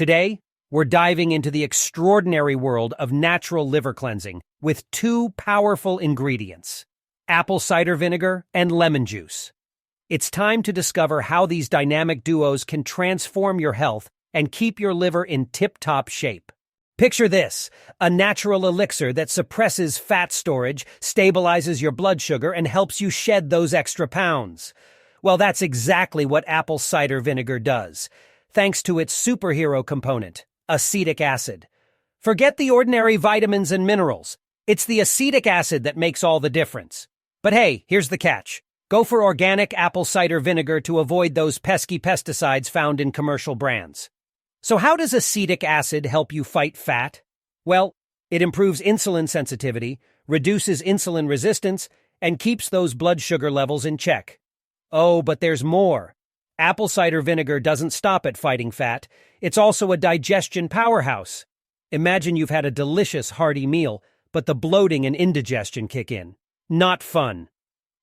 Today, we're diving into the extraordinary world of natural liver cleansing with two powerful ingredients: apple cider vinegar and lemon juice. It's time to discover how these dynamic duos can transform your health and keep your liver in tip-top shape. Picture this: a natural elixir that suppresses fat storage, stabilizes your blood sugar, and helps you shed those extra pounds. Well, that's exactly what apple cider vinegar does, thanks to its superhero component, acetic acid. Forget the ordinary vitamins and minerals. It's the acetic acid that makes all the difference. But hey, here's the catch. Go for organic apple cider vinegar to avoid those pesky pesticides found in commercial brands. So how does acetic acid help you fight fat? Well, it improves insulin sensitivity, reduces insulin resistance, and keeps those blood sugar levels in check. Oh, but there's more. Apple cider vinegar doesn't stop at fighting fat. It's also a digestion powerhouse. Imagine you've had a delicious, hearty meal, but the bloating and indigestion kick in. Not fun.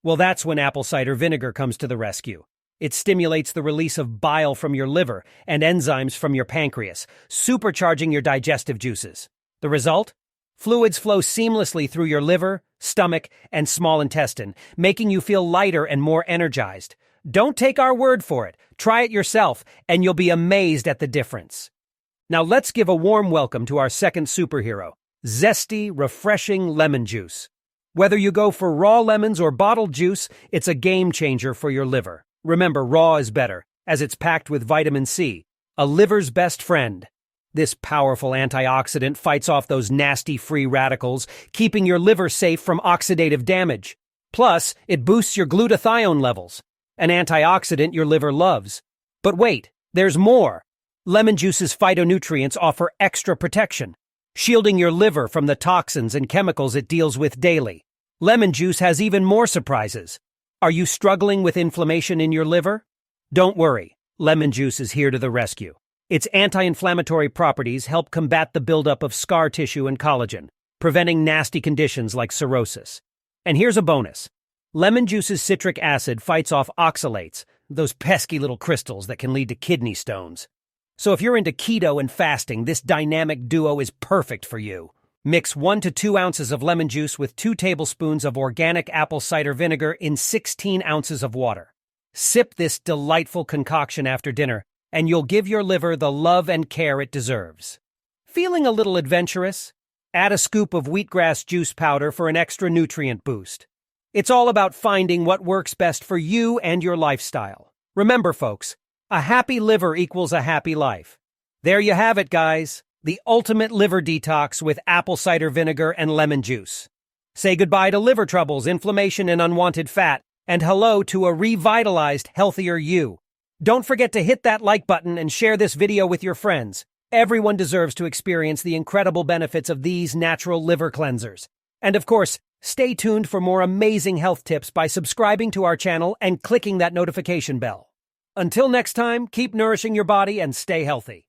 Well, that's when apple cider vinegar comes to the rescue. It stimulates the release of bile from your liver and enzymes from your pancreas, supercharging your digestive juices. The result? Fluids flow seamlessly through your liver, stomach, and small intestine, making you feel lighter and more energized. Don't take our word for it. Try it yourself, and you'll be amazed at the difference. Now let's give a warm welcome to our second superhero, zesty, refreshing lemon juice. Whether you go for raw lemons or bottled juice, it's a game changer for your liver. Remember, raw is better, as it's packed with vitamin C, a liver's best friend. This powerful antioxidant fights off those nasty free radicals, keeping your liver safe from oxidative damage. Plus, it boosts your glutathione levels, an antioxidant your liver loves. But wait, there's more. Lemon juice's phytonutrients offer extra protection, shielding your liver from the toxins and chemicals it deals with daily. Lemon juice has even more surprises. Are you struggling with inflammation in your liver? Don't worry, lemon juice is here to the rescue. Its anti-inflammatory properties help combat the buildup of scar tissue and collagen, preventing nasty conditions like cirrhosis. And here's a bonus. Lemon juice's citric acid fights off oxalates, those pesky little crystals that can lead to kidney stones. So if you're into keto and fasting, this dynamic duo is perfect for you. Mix 1 to 2 ounces of lemon juice with 2 tablespoons of organic apple cider vinegar in 16 ounces of water. Sip this delightful concoction after dinner, and you'll give your liver the love and care it deserves. Feeling a little adventurous? Add a scoop of wheatgrass juice powder for an extra nutrient boost. It's all about finding what works best for you and your lifestyle. Remember, folks, a happy liver equals a happy life. There you have it, guys. The ultimate liver detox with apple cider vinegar and lemon juice. Say goodbye to liver troubles, inflammation, and unwanted fat, and hello to a revitalized, healthier you. Don't forget to hit that like button and share this video with your friends. Everyone deserves to experience the incredible benefits of these natural liver cleansers. And of course, stay tuned for more amazing health tips by subscribing to our channel and clicking that notification bell. Until next time, keep nourishing your body and stay healthy.